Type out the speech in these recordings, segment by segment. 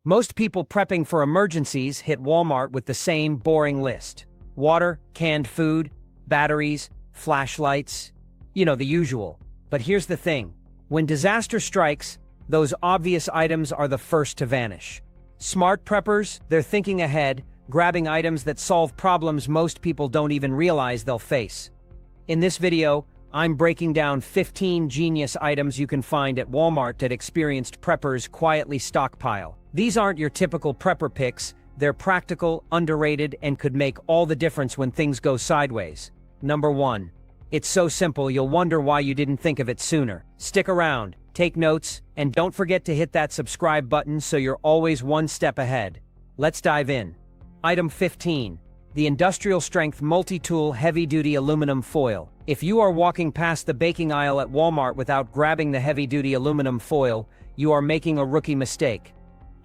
Most people prepping for emergencies hit Walmart with the same boring list. Water, canned food, batteries, flashlights, the usual. But here's the thing. When disaster strikes, those obvious items are the first to vanish. Smart preppers, they're thinking ahead, grabbing items that solve problems most people don't even realize they'll face. In this video, I'm breaking down 15 genius items you can find at Walmart that experienced preppers quietly stockpile. These aren't your typical prepper picks, they're practical, underrated, and could make all the difference when things go sideways. Number 1. It's so simple you'll wonder why you didn't think of it sooner. Stick around, take notes, and don't forget to hit that subscribe button so you're always one step ahead. Let's dive in. Item 15. The industrial strength multi-tool heavy-duty aluminum foil. If you are walking past the baking aisle at Walmart without grabbing the heavy-duty aluminum foil, you are making a rookie mistake.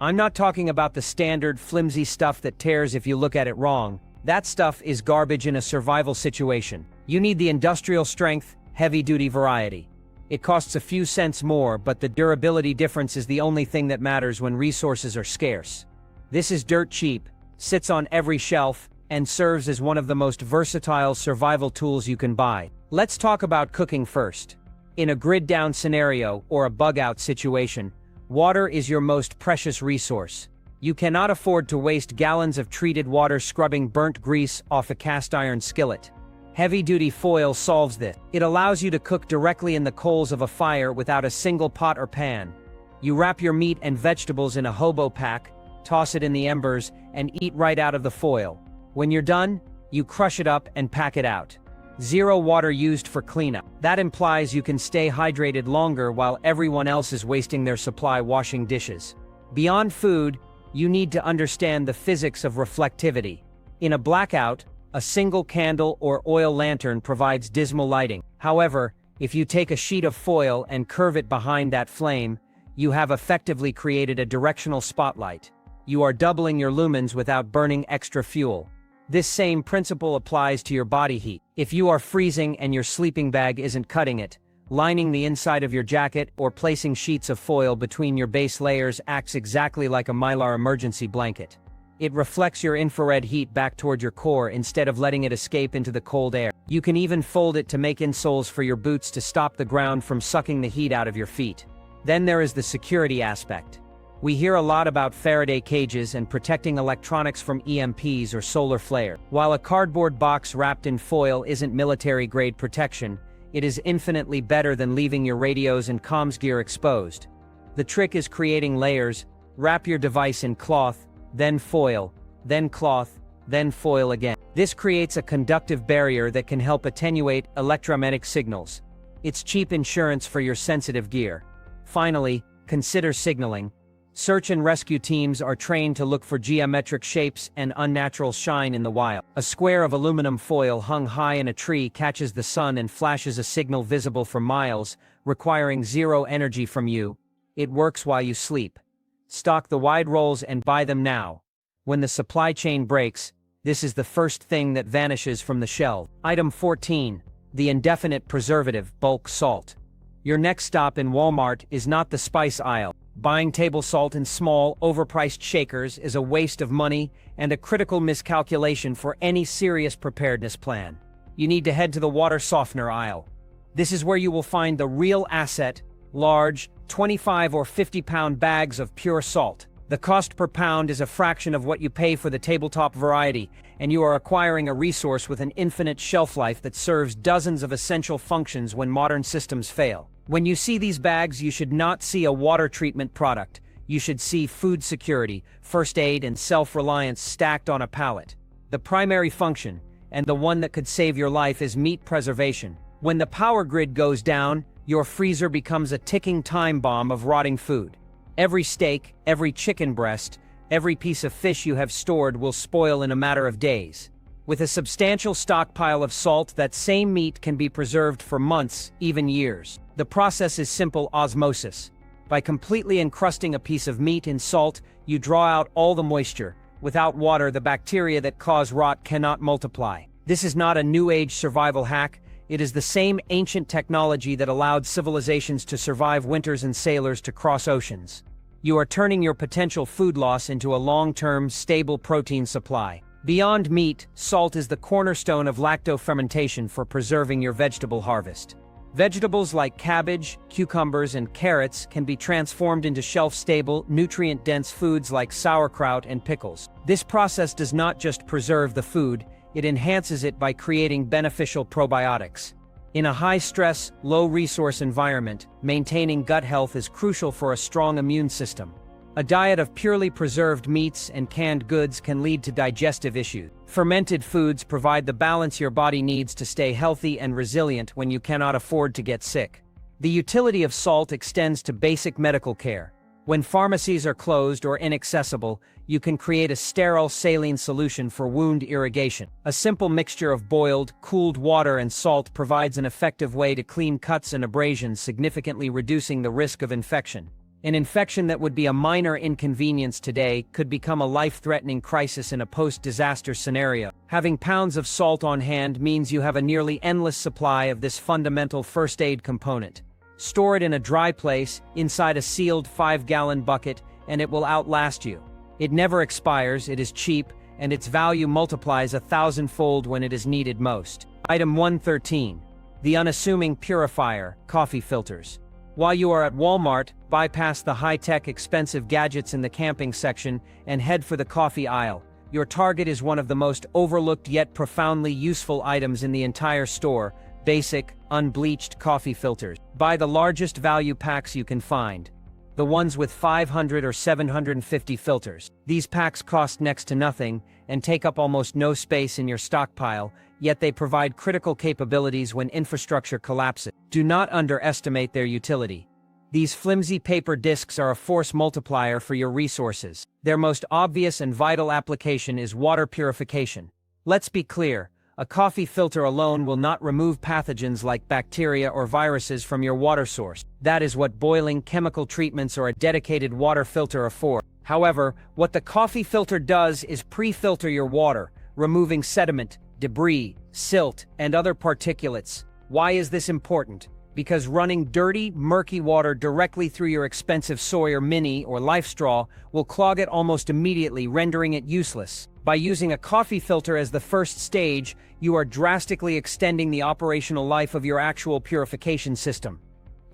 I'm not talking about the standard flimsy stuff that tears if you look at it wrong. That stuff is garbage in a survival situation. You need the industrial strength, heavy-duty variety. It costs a few cents more, but the durability difference is the only thing that matters when resources are scarce. This is dirt cheap, sits on every shelf, and serves as one of the most versatile survival tools you can buy. Let's talk about cooking first. In a grid-down scenario or a bug-out situation, water is your most precious resource. You cannot afford to waste gallons of treated water scrubbing burnt grease off a cast iron skillet. Heavy-duty foil solves this. It allows you to cook directly in the coals of a fire without a single pot or pan. You wrap your meat and vegetables in a hobo pack, toss it in the embers, and eat right out of the foil. When you're done, you crush it up and pack it out. Zero water used for cleanup. That implies you can stay hydrated longer while everyone else is wasting their supply washing dishes. Beyond food, you need to understand the physics of reflectivity. In a blackout, a single candle or oil lantern provides dismal lighting. However, if you take a sheet of foil and curve it behind that flame, you have effectively created a directional spotlight. You are doubling your lumens without burning extra fuel. This same principle applies to your body heat. If you are freezing and your sleeping bag isn't cutting it, lining the inside of your jacket or placing sheets of foil between your base layers acts exactly like a Mylar emergency blanket. It reflects your infrared heat back toward your core instead of letting it escape into the cold air. You can even fold it to make insoles for your boots to stop the ground from sucking the heat out of your feet. Then there is the security aspect. We hear a lot about Faraday cages and protecting electronics from EMPs or solar flare. While a cardboard box wrapped in foil isn't military-grade protection, it is infinitely better than leaving your radios and comms gear exposed. The trick is creating layers. Wrap your device in cloth, then foil, then cloth, then foil again. This creates a conductive barrier that can help attenuate electromagnetic signals. It's cheap insurance for your sensitive gear. Finally, consider signaling. Search and rescue teams are trained to look for geometric shapes and unnatural shine in the wild. A square of aluminum foil hung high in a tree catches the sun and flashes a signal visible for miles, requiring zero energy from you. It works while you sleep. Stock the wide rolls and buy them now. When the supply chain breaks, this is the first thing that vanishes from the shelf. Item 14. The indefinite preservative, bulk salt. Your next stop in Walmart is not the spice aisle. Buying table salt in small, overpriced shakers is a waste of money and a critical miscalculation for any serious preparedness plan. You need to head to the water softener aisle. This is where you will find the real asset, large, 25 or 50-pound bags of pure salt. The cost per pound is a fraction of what you pay for the tabletop variety, and you are acquiring a resource with an infinite shelf life that serves dozens of essential functions when modern systems fail. When you see these bags, you should not see a water treatment product. You should see food security, first aid, and self-reliance stacked on a pallet. The primary function, and the one that could save your life, is meat preservation. When the power grid goes down, your freezer becomes a ticking time bomb of rotting food. Every steak, every chicken breast, every piece of fish you have stored will spoil in a matter of days. With a substantial stockpile of salt, that same meat can be preserved for months, even years. The process is simple osmosis. By completely encrusting a piece of meat in salt, you draw out all the moisture. Without water, the bacteria that cause rot cannot multiply. This is not a new age survival hack. It is the same ancient technology that allowed civilizations to survive winters and sailors to cross oceans. You are turning your potential food loss into a long-term, stable protein supply. Beyond meat, salt is the cornerstone of lactofermentation for preserving your vegetable harvest. Vegetables like cabbage, cucumbers, and carrots can be transformed into shelf-stable, nutrient-dense foods like sauerkraut and pickles. This process does not just preserve the food, it enhances it by creating beneficial probiotics. In a high-stress, low-resource environment, maintaining gut health is crucial for a strong immune system. A diet of purely preserved meats and canned goods can lead to digestive issues. Fermented foods provide the balance your body needs to stay healthy and resilient when you cannot afford to get sick. The utility of salt extends to basic medical care. When pharmacies are closed or inaccessible, you can create a sterile saline solution for wound irrigation. A simple mixture of boiled, cooled water and salt provides an effective way to clean cuts and abrasions, significantly reducing the risk of infection. An infection that would be a minor inconvenience today could become a life-threatening crisis in a post-disaster scenario. Having pounds of salt on hand means you have a nearly endless supply of this fundamental first aid component. Store it in a dry place, inside a sealed 5-gallon bucket, and it will outlast you. It never expires, it is cheap, and its value multiplies 1,000-fold when it is needed most. Item 113. The unassuming purifier, coffee filters. While you are at Walmart, bypass the high-tech, expensive gadgets in the camping section and head for the coffee aisle. Your target is one of the most overlooked yet profoundly useful items in the entire store: basic, unbleached coffee filters. Buy the largest value packs you can find. The ones with 500 or 750 filters. These packs cost next to nothing and take up almost no space in your stockpile, yet they provide critical capabilities when infrastructure collapses. Do not underestimate their utility. These flimsy paper discs are a force multiplier for your resources. Their most obvious and vital application is water purification. Let's be clear, a coffee filter alone will not remove pathogens like bacteria or viruses from your water source. That is what boiling, chemical treatments, or a dedicated water filter are for. However, what the coffee filter does is pre-filter your water, removing sediment, debris, silt, and other particulates. Why is this important? Because running dirty, murky water directly through your expensive Sawyer Mini or Life Straw will clog it almost immediately, rendering it useless. By using a coffee filter as the first stage, you are drastically extending the operational life of your actual purification system.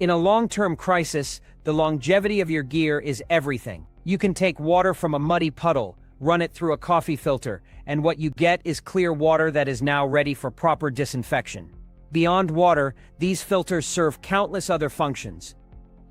In a long-term crisis, the longevity of your gear is everything. You can take water from a muddy puddle, run it through a coffee filter, and what you get is clear water that is now ready for proper disinfection. Beyond water, these filters serve countless other functions.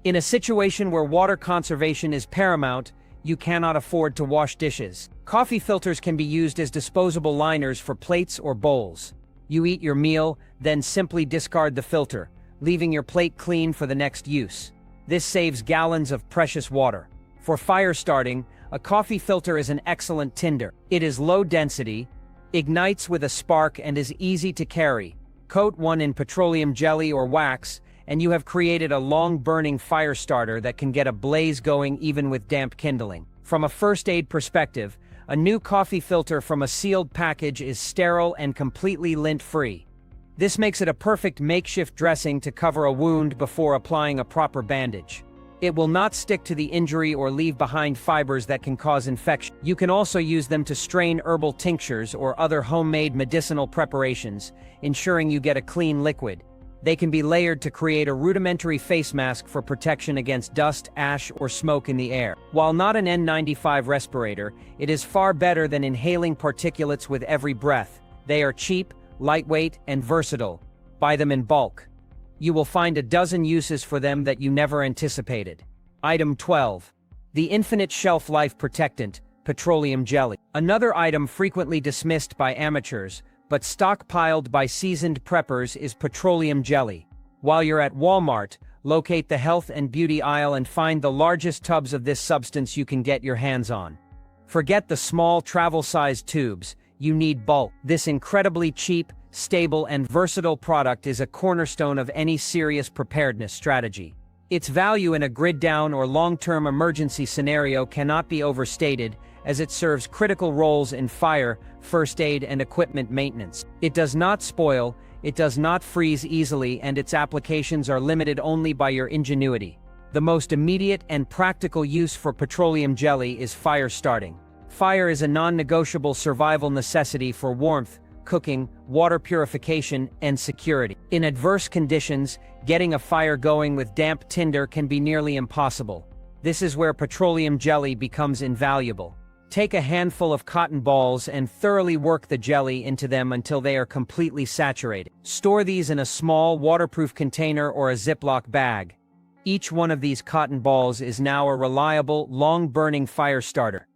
In a situation where water conservation is paramount, you cannot afford to wash dishes. Coffee filters can be used as disposable liners for plates or bowls. You eat your meal, then simply discard the filter, leaving your plate clean for the next use. This saves gallons of precious water. For fire starting, a coffee filter is an excellent tinder. It is low density, ignites with a spark, and is easy to carry. Coat one in petroleum jelly or wax, and you have created a long-burning fire starter that can get a blaze going even with damp kindling. From a first aid perspective, a new coffee filter from a sealed package is sterile and completely lint-free. This makes it a perfect makeshift dressing to cover a wound before applying a proper bandage. It will not stick to the injury or leave behind fibers that can cause infection. You can also use them to strain herbal tinctures or other homemade medicinal preparations, ensuring you get a clean liquid. They can be layered to create a rudimentary face mask for protection against dust, ash, or smoke in the air. While not an N95 respirator, it is far better than inhaling particulates with every breath. They are cheap, lightweight, and versatile. Buy them in bulk. You will find a dozen uses for them that you never anticipated. Item 12. The infinite shelf life protectant, petroleum jelly. Another item frequently dismissed by amateurs, but stockpiled by seasoned preppers, is petroleum jelly. While you're at Walmart, locate the health and beauty aisle and find the largest tubs of this substance you can get your hands on. Forget the small travel-sized tubes, you need bulk. This incredibly cheap, stable, and versatile product is a cornerstone of any serious preparedness strategy. Its value in a grid-down or long-term emergency scenario cannot be overstated, as it serves critical roles in fire, first aid, and equipment maintenance. It does not spoil, it does not freeze easily, and its applications are limited only by your ingenuity. The most immediate and practical use for petroleum jelly is fire starting. Fire is a non-negotiable survival necessity for warmth, cooking, water purification, and security. In adverse conditions, getting a fire going with damp tinder can be nearly impossible. This is where petroleum jelly becomes invaluable. Take a handful of cotton balls and thoroughly work the jelly into them until they are completely saturated. Store these in a small, waterproof container or a Ziploc bag. Each one of these cotton balls is now a reliable, long-burning fire starter.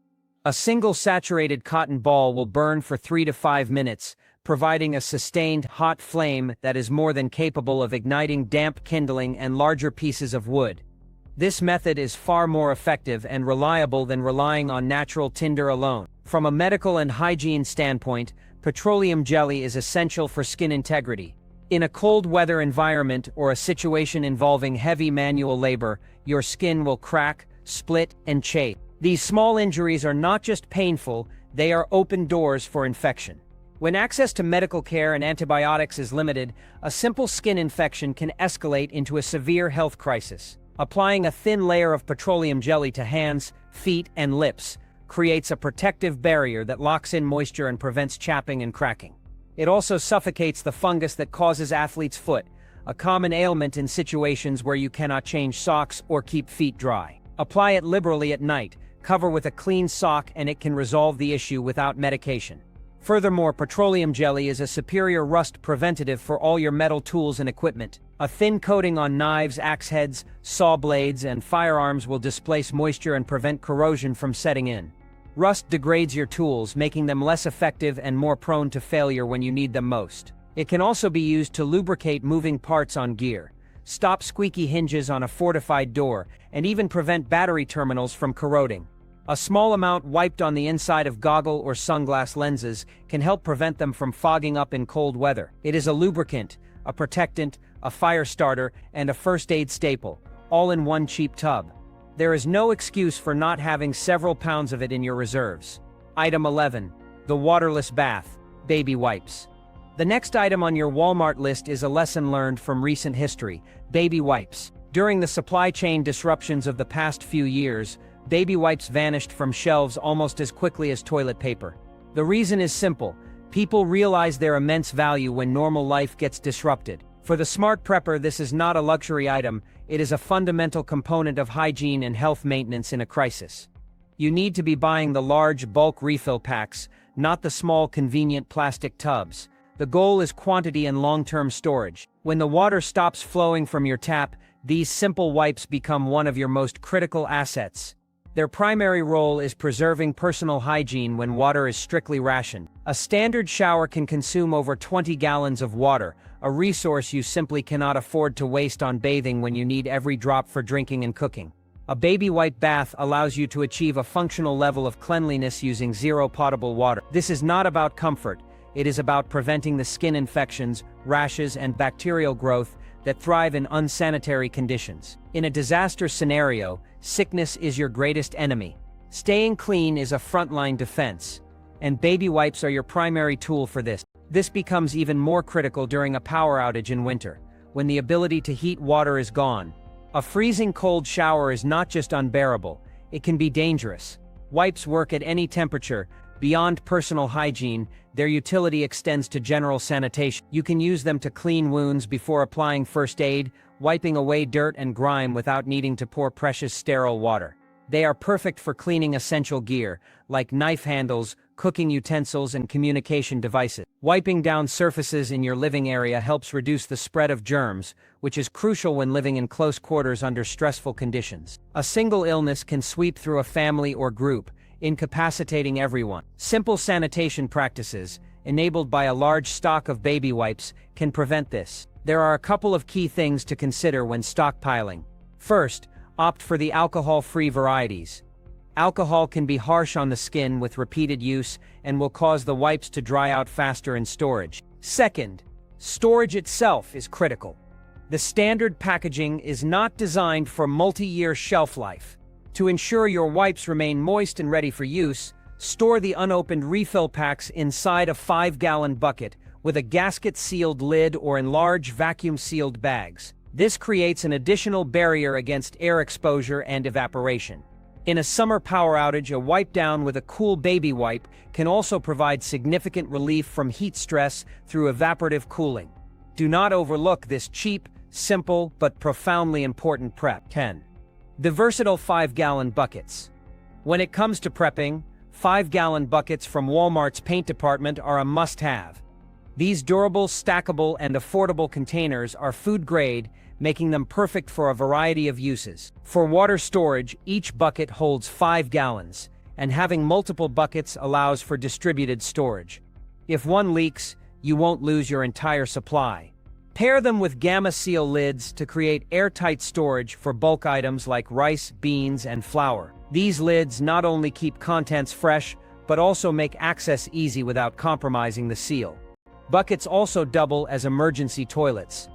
A single saturated cotton ball will burn for 3 to 5 minutes, providing a sustained, hot flame that is more than capable of igniting damp kindling and larger pieces of wood. This method is far more effective and reliable than relying on natural tinder alone. From a medical and hygiene standpoint, petroleum jelly is essential for skin integrity. In a cold weather environment or a situation involving heavy manual labor, your skin will crack, split, and chafe. These small injuries are not just painful, they are open doors for infection. When access to medical care and antibiotics is limited, a simple skin infection can escalate into a severe health crisis. Applying a thin layer of petroleum jelly to hands, feet, and lips creates a protective barrier that locks in moisture and prevents chapping and cracking. It also suffocates the fungus that causes athlete's foot, a common ailment in situations where you cannot change socks or keep feet dry. Apply it liberally at night, cover with a clean sock, and it can resolve the issue without medication. Furthermore, petroleum jelly is a superior rust preventative for all your metal tools and equipment. A thin coating on knives, axe heads, saw blades, and firearms will displace moisture and prevent corrosion from setting in. Rust degrades your tools, making them less effective and more prone to failure when you need them most. It can also be used to lubricate moving parts on gear, stop squeaky hinges on a fortified door, and even prevent battery terminals from corroding. A small amount wiped on the inside of goggle or sunglass lenses can help prevent them from fogging up in cold weather. It is a lubricant, a protectant, a fire starter, and a first aid staple, all in one cheap tub. There is no excuse for not having several pounds of it in your reserves. Item 11. The waterless bath, baby wipes. The next item on your Walmart list is a lesson learned from recent history, baby wipes. During the supply chain disruptions of the past few years, baby wipes vanished from shelves almost as quickly as toilet paper. The reason is simple. People realize their immense value when normal life gets disrupted. For the smart prepper, this is not a luxury item, it is a fundamental component of hygiene and health maintenance in a crisis. You need to be buying the large, bulk refill packs, not the small, convenient plastic tubs. The goal is quantity and long-term storage. When the water stops flowing from your tap, these simple wipes become one of your most critical assets. Their primary role is preserving personal hygiene when water is strictly rationed. A standard shower can consume over 20 gallons of water, a resource you simply cannot afford to waste on bathing when you need every drop for drinking and cooking. A baby wipe bath allows you to achieve a functional level of cleanliness using zero potable water. This is not about comfort, it is about preventing the skin infections, rashes, and bacterial growth that thrive in unsanitary conditions. In a disaster scenario, sickness is your greatest enemy. Staying clean is a frontline defense, and baby wipes are your primary tool for this. This becomes even more critical during a power outage in winter, when the ability to heat water is gone. A freezing cold shower is not just unbearable, it can be dangerous. Wipes work at any temperature. Beyond personal hygiene, their utility extends to general sanitation. You can use them to clean wounds before applying first aid, wiping away dirt and grime without needing to pour precious sterile water. They are perfect for cleaning essential gear, like knife handles, cooking utensils, and communication devices. Wiping down surfaces in your living area helps reduce the spread of germs, which is crucial when living in close quarters under stressful conditions. A single illness can sweep through a family or group, incapacitating everyone. Simple sanitation practices, enabled by a large stock of baby wipes, can prevent this. There are a couple of key things to consider when stockpiling. First, opt for the alcohol-free varieties. Alcohol can be harsh on the skin with repeated use and will cause the wipes to dry out faster in storage. Second, storage itself is critical. The standard packaging is not designed for multi-year shelf life. To ensure your wipes remain moist and ready for use, store the unopened refill packs inside a 5-gallon bucket with a gasket-sealed lid or in large vacuum-sealed bags. This creates an additional barrier against air exposure and evaporation. In a summer power outage, a wipe down with a cool baby wipe can also provide significant relief from heat stress through evaporative cooling. Do not overlook this cheap, simple, but profoundly important prep. 10. The versatile 5-gallon buckets. When it comes to prepping, 5-gallon buckets from Walmart's paint department are a must-have. These durable, stackable, and affordable containers are food-grade, making them perfect for a variety of uses. For water storage, each bucket holds 5 gallons, and having multiple buckets allows for distributed storage. If one leaks, you won't lose your entire supply. Pair them with Gamma Seal lids to create airtight storage for bulk items like rice, beans, and flour. These lids not only keep contents fresh, but also make access easy without compromising the seal. Buckets also double as emergency toilets.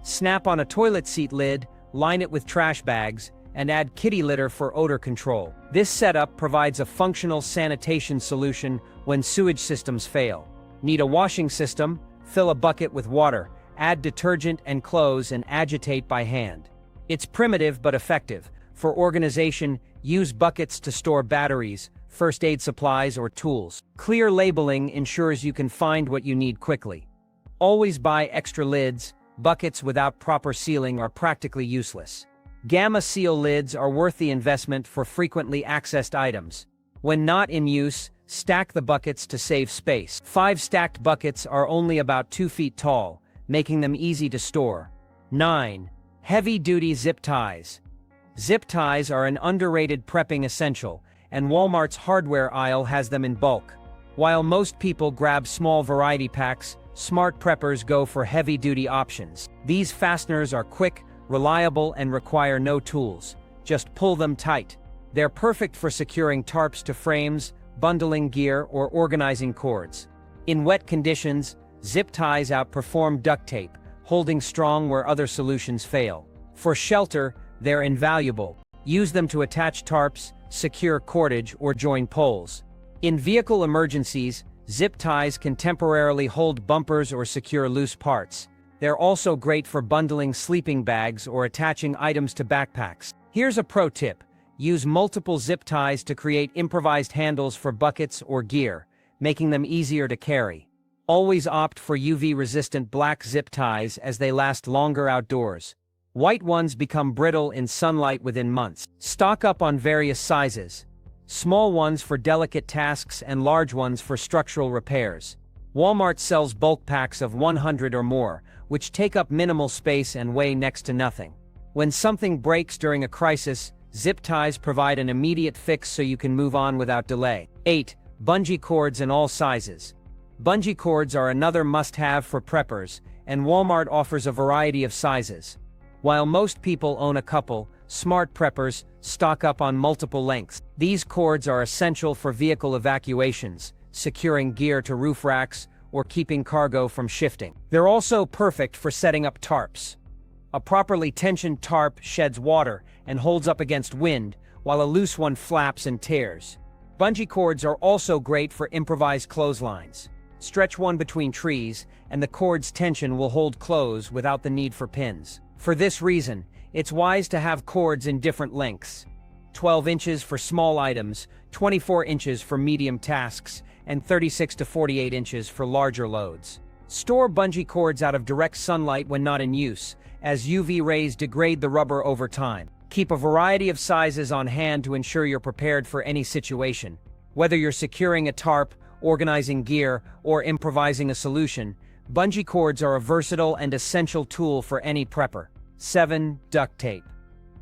Snap on a toilet seat lid, line it with trash bags, and add kitty litter for odor control. This setup provides a functional sanitation solution when sewage systems fail. Need a washing system? Fill a bucket with water, add detergent and close, and agitate by hand. It's primitive but effective. For organization, use buckets to store batteries, first aid supplies, or tools. Clear labeling ensures you can find what you need quickly. Always buy extra lids. Buckets without proper sealing are practically useless. Gamma Seal lids are worth the investment for frequently accessed items. When not in use, stack the buckets to save space. 5 stacked buckets are only about 2 feet tall, making them easy to store. 9. Heavy-duty zip ties. Zip ties are an underrated prepping essential, and Walmart's hardware aisle has them in bulk. While most people grab small variety packs, smart preppers go for heavy-duty options. These fasteners are quick, reliable, and require no tools. Just pull them tight. They're perfect for securing tarps to frames, bundling gear, or organizing cords. In wet conditions, zip ties outperform duct tape, holding strong where other solutions fail. For shelter, they're invaluable. Use them to attach tarps, secure cordage, or join poles. In vehicle emergencies, zip ties can temporarily hold bumpers or secure loose parts. They're also great for bundling sleeping bags or attaching items to backpacks. Here's a pro tip. Use multiple zip ties to create improvised handles for buckets or gear, making them easier to carry. Always opt for UV-resistant black zip ties as they last longer outdoors. White ones become brittle in sunlight within months. Stock up on various sizes. Small ones for delicate tasks and large ones for structural repairs. Walmart sells bulk packs of 100 or more, which take up minimal space and weigh next to nothing. When something breaks during a crisis, zip ties provide an immediate fix so you can move on without delay. 8. Bungee cords in all sizes. Bungee cords are another must-have for preppers, and Walmart offers a variety of sizes. While most people own a couple, smart preppers stock up on multiple lengths. These cords are essential for vehicle evacuations, securing gear to roof racks, or keeping cargo from shifting. They're also perfect for setting up tarps. A properly tensioned tarp sheds water and holds up against wind, while a loose one flaps and tears. Bungee cords are also great for improvised clotheslines. Stretch one between trees, and the cord's tension will hold close without the need for pins. For this reason, it's wise to have cords in different lengths. 12 inches for small items, 24 inches for medium tasks, and 36 to 48 inches for larger loads. Store bungee cords out of direct sunlight when not in use, as UV rays degrade the rubber over time. Keep a variety of sizes on hand to ensure you're prepared for any situation. Whether you're securing a tarp, organizing gear, or improvising a solution, bungee cords are a versatile and essential tool for any prepper. 7. Duct tape.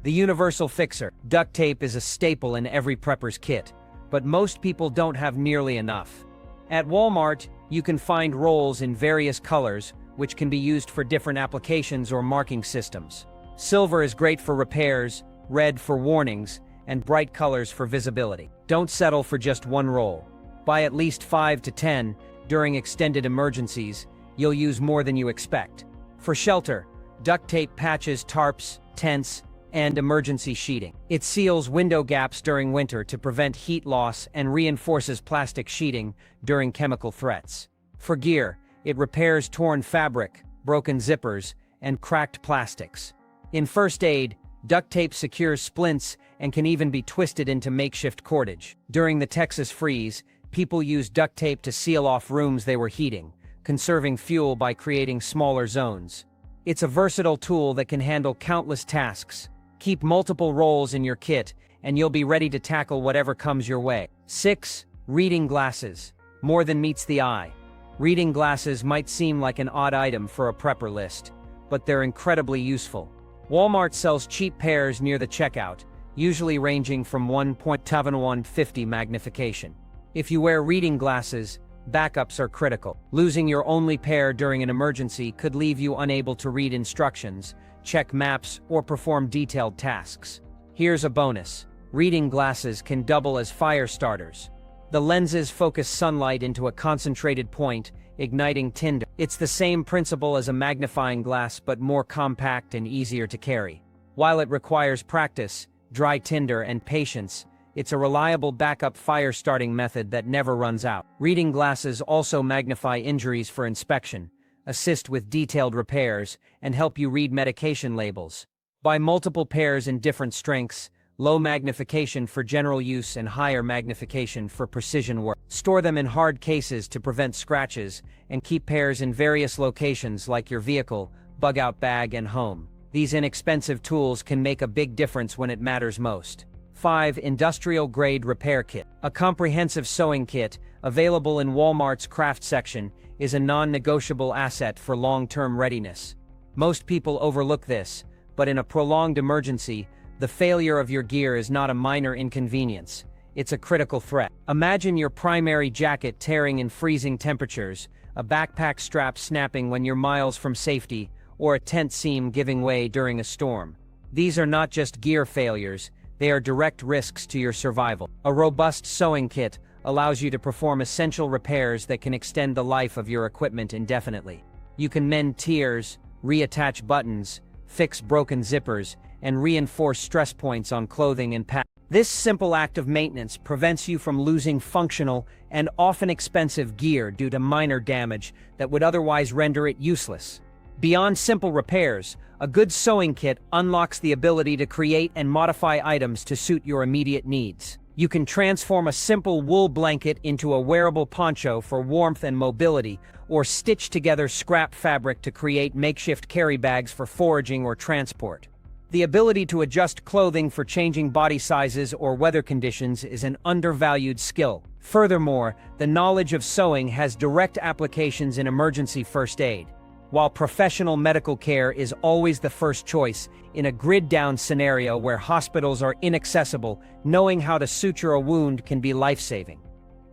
The universal fixer. Duct tape is a staple in every prepper's kit, but most people don't have nearly enough. At Walmart, you can find rolls in various colors, which can be used for different applications or marking systems. Silver is great for repairs, red for warnings, and bright colors for visibility. Don't settle for just one roll. Buy at least 5 to 10. During extended emergencies, you'll use more than you expect. For shelter, duct tape patches tarps, tents, and emergency sheeting. It seals window gaps during winter to prevent heat loss and reinforces plastic sheeting during chemical threats. For gear, it repairs torn fabric, broken zippers, and cracked plastics. In first aid, duct tape secures splints and can even be twisted into makeshift cordage. During the Texas freeze, people used duct tape to seal off rooms they were heating, conserving fuel by creating smaller zones. It's a versatile tool that can handle countless tasks. Keep multiple rolls in your kit, and you'll be ready to tackle whatever comes your way. 6. Reading glasses. More than meets the eye. Reading glasses might seem like an odd item for a prepper list, but they're incredibly useful. Walmart sells cheap pairs near the checkout, usually ranging from 1.7 to 150 magnification. If you wear reading glasses, backups are critical. Losing your only pair during an emergency could leave you unable to read instructions, check maps, or perform detailed tasks. Here's a bonus. Reading glasses can double as fire starters. The lenses focus sunlight into a concentrated point, igniting tinder. It's the same principle as a magnifying glass, but more compact and easier to carry. While it requires practice, dry tinder, and patience, it's a reliable backup fire-starting method that never runs out. Reading glasses also magnify injuries for inspection, assist with detailed repairs, and help you read medication labels. Buy multiple pairs in different strengths, low magnification for general use and higher magnification for precision work. Store them in hard cases to prevent scratches, and keep pairs in various locations like your vehicle, bug-out bag, and home. These inexpensive tools can make a big difference when it matters most. 5. Industrial-grade repair kit. A comprehensive sewing kit, available in Walmart's craft section, is a non-negotiable asset for long-term readiness. Most people overlook this, but in a prolonged emergency, the failure of your gear is not a minor inconvenience. It's a critical threat. Imagine your primary jacket tearing in freezing temperatures, a backpack strap snapping when you're miles from safety, or a tent seam giving way during a storm. These are not just gear failures, they are direct risks to your survival. A robust sewing kit allows you to perform essential repairs that can extend the life of your equipment indefinitely. You can mend tears, reattach buttons, fix broken zippers, and reinforce stress points on clothing and packs. This simple act of maintenance prevents you from losing functional and often expensive gear due to minor damage that would otherwise render it useless. Beyond simple repairs, a good sewing kit unlocks the ability to create and modify items to suit your immediate needs. You can transform a simple wool blanket into a wearable poncho for warmth and mobility, or stitch together scrap fabric to create makeshift carry bags for foraging or transport. The ability to adjust clothing for changing body sizes or weather conditions is an undervalued skill. Furthermore, the knowledge of sewing has direct applications in emergency first aid. While professional medical care is always the first choice, in a grid-down scenario where hospitals are inaccessible, knowing how to suture a wound can be life-saving.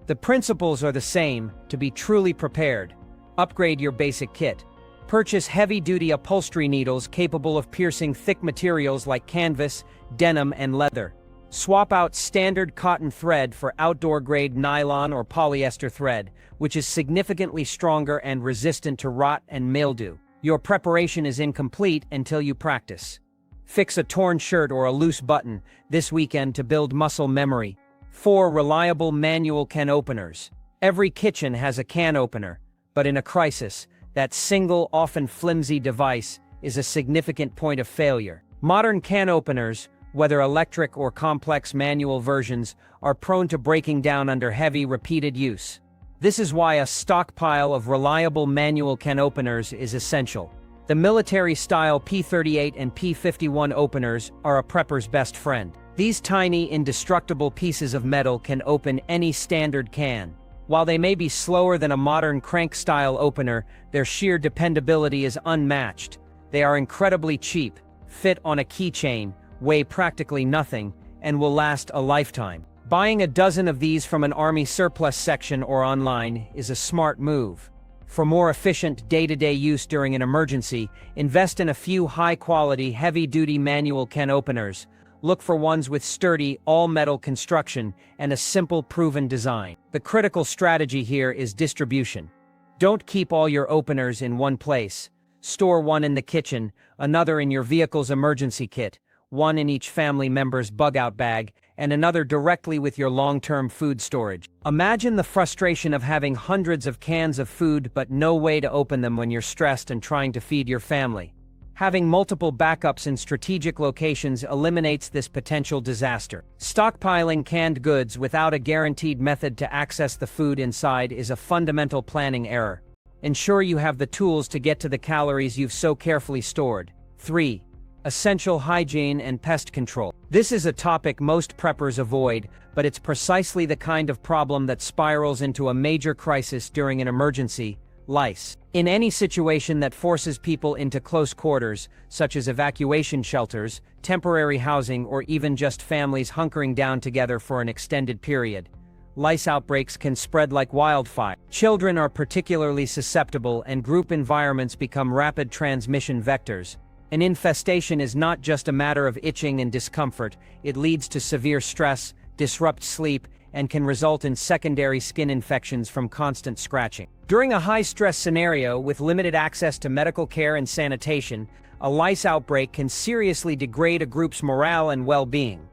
The principles are the same. To be truly prepared, upgrade your basic kit. Purchase heavy-duty upholstery needles capable of piercing thick materials like canvas, denim, and leather. Swap out standard cotton thread for outdoor-grade nylon or polyester thread, which is significantly stronger and resistant to rot and mildew. Your preparation is incomplete until you practice. Fix a torn shirt or a loose button this weekend to build muscle memory. 4. Reliable manual can openers. Every kitchen has a can opener, but in a crisis, that single, often flimsy device is a significant point of failure. Modern can openers, whether electric or complex manual versions, are prone to breaking down under heavy, repeated use. This is why a stockpile of reliable manual can openers is essential. The military-style P38 and P51 openers are a prepper's best friend. These tiny, indestructible pieces of metal can open any standard can. While they may be slower than a modern crank-style opener, their sheer dependability is unmatched. They are incredibly cheap, fit on a keychain, weigh practically nothing, and will last a lifetime. Buying a dozen of these from an army surplus section or online is a smart move. For more efficient day-to-day use during an emergency, invest in a few high-quality, heavy-duty manual can openers. Look for ones with sturdy, all-metal construction and a simple, proven design. The critical strategy here is distribution. Don't keep all your openers in one place. Store one in the kitchen, another in your vehicle's emergency kit, one in each family member's bug-out bag, and another directly with your long-term food storage. Imagine the frustration of having hundreds of cans of food but no way to open them when you're stressed and trying to feed your family. Having multiple backups in strategic locations eliminates this potential disaster. Stockpiling canned goods without a guaranteed method to access the food inside is a fundamental planning error. Ensure you have the tools to get to the calories you've so carefully stored. 3. Essential hygiene and pest control. This is a topic most preppers avoid, but it's precisely the kind of problem that spirals into a major crisis during an emergency: lice. In any situation that forces people into close quarters, such as evacuation shelters, temporary housing, or even just families hunkering down together for an extended period, lice outbreaks can spread like wildfire. Children are particularly susceptible, and group environments become rapid transmission vectors. An infestation is not just a matter of itching and discomfort, it leads to severe stress, disrupts sleep, and can result in secondary skin infections from constant scratching. During a high-stress scenario with limited access to medical care and sanitation, a lice outbreak can seriously degrade a group's morale and well-being.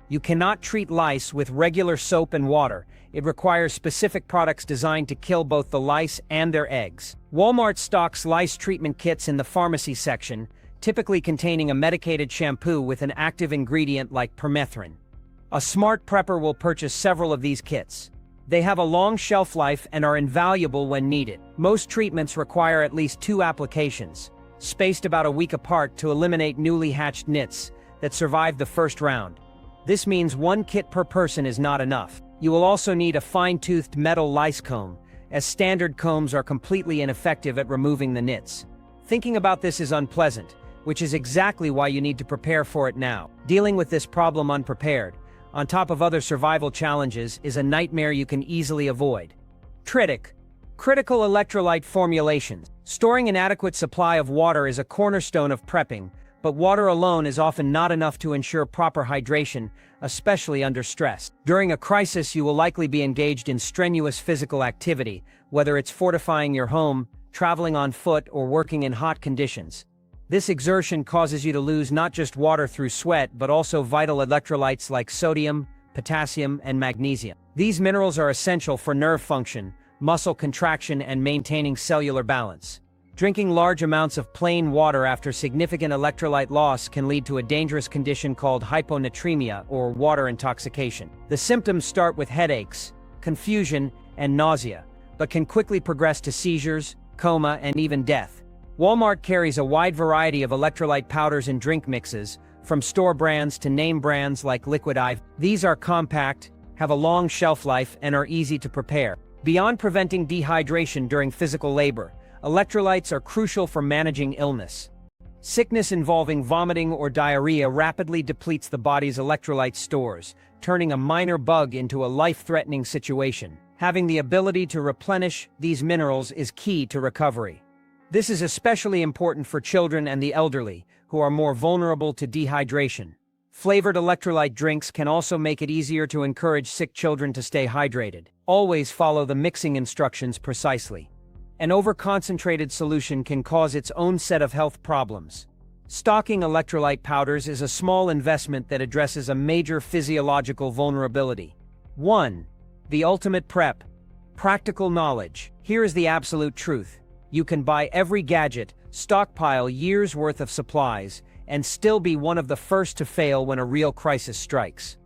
You cannot treat lice with regular soap and water. It requires specific products designed to kill both the lice and their eggs. Walmart stocks lice treatment kits in the pharmacy section, typically containing a medicated shampoo with an active ingredient like permethrin. A smart prepper will purchase several of these kits. They have a long shelf life and are invaluable when needed. Most treatments require at least 2 applications, spaced about a week apart to eliminate newly hatched nits that survive the first round. This means 1 kit per person is not enough. You will also need a fine-toothed metal lice comb, as standard combs are completely ineffective at removing the nits. Thinking about this is unpleasant, which is exactly why you need to prepare for it now. Dealing with this problem unprepared, on top of other survival challenges, is a nightmare you can easily avoid. Critical electrolyte formulations. Storing an adequate supply of water is a cornerstone of prepping, but water alone is often not enough to ensure proper hydration, especially under stress. During a crisis, you will likely be engaged in strenuous physical activity, whether it's fortifying your home, traveling on foot, or working in hot conditions. This exertion causes you to lose not just water through sweat, but also vital electrolytes like sodium, potassium, and magnesium. These minerals are essential for nerve function, muscle contraction, and maintaining cellular balance. Drinking large amounts of plain water after significant electrolyte loss can lead to a dangerous condition called hyponatremia, or water intoxication. The symptoms start with headaches, confusion, and nausea, but can quickly progress to seizures, coma, and even death. Walmart carries a wide variety of electrolyte powders and drink mixes, from store brands to name brands like Liquid IV. These are compact, have a long shelf life, and are easy to prepare. Beyond preventing dehydration during physical labor, electrolytes are crucial for managing illness. Sickness involving vomiting or diarrhea rapidly depletes the body's electrolyte stores, turning a minor bug into a life-threatening situation. Having the ability to replenish these minerals is key to recovery. This is especially important for children and the elderly, who are more vulnerable to dehydration. Flavored electrolyte drinks can also make it easier to encourage sick children to stay hydrated. Always follow the mixing instructions precisely. An over-concentrated solution can cause its own set of health problems. Stocking electrolyte powders is a small investment that addresses a major physiological vulnerability. 1. The ultimate prep. Practical knowledge. Here is the absolute truth. You can buy every gadget, stockpile years' worth of supplies, and still be one of the first to fail when a real crisis strikes.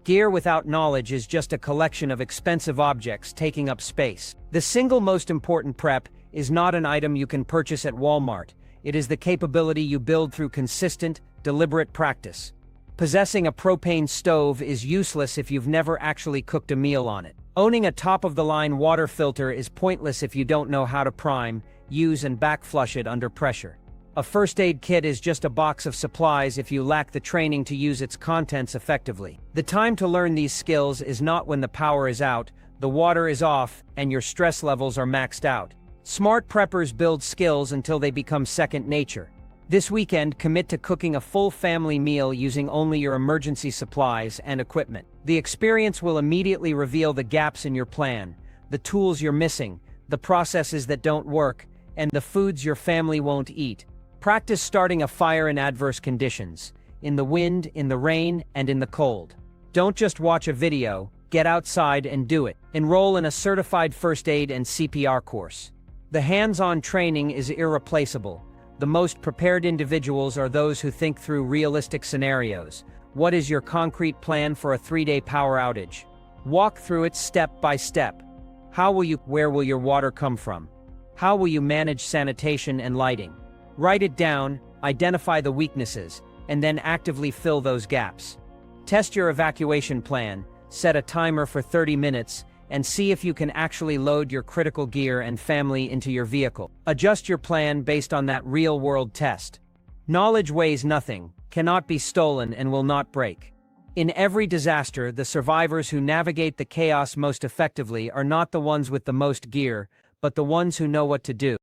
Gear without knowledge is just a collection of expensive objects taking up space. The single most important prep is not an item you can purchase at Walmart. It is the capability you build through consistent, deliberate practice. Possessing a propane stove is useless if you've never actually cooked a meal on it. Owning a top-of-the-line water filter is pointless if you don't know how to prime, use, and backflush it under pressure. A first aid kit is just a box of supplies if you lack the training to use its contents effectively. The time to learn these skills is not when the power is out, the water is off, and your stress levels are maxed out. Smart preppers build skills until they become second nature. This weekend, commit to cooking a full family meal using only your emergency supplies and equipment. The experience will immediately reveal the gaps in your plan, the tools you're missing, the processes that don't work, and the foods your family won't eat. Practice starting a fire in adverse conditions, in the wind, in the rain, and in the cold. Don't just watch a video, get outside and do it. Enroll in a certified first aid and CPR course. The hands-on training is irreplaceable. The most prepared individuals are those who think through realistic scenarios. What is your concrete plan for a 3-day power outage? Walk through it step by step. Where will your water come from? How will you manage sanitation and lighting? Write it down, identify the weaknesses, and then actively fill those gaps. Test your evacuation plan, set a timer for 30 minutes, and see if you can actually load your critical gear and family into your vehicle. Adjust your plan based on that real-world test. Knowledge weighs nothing, cannot be stolen, and will not break. In every disaster, the survivors who navigate the chaos most effectively are not the ones with the most gear, but the ones who know what to do.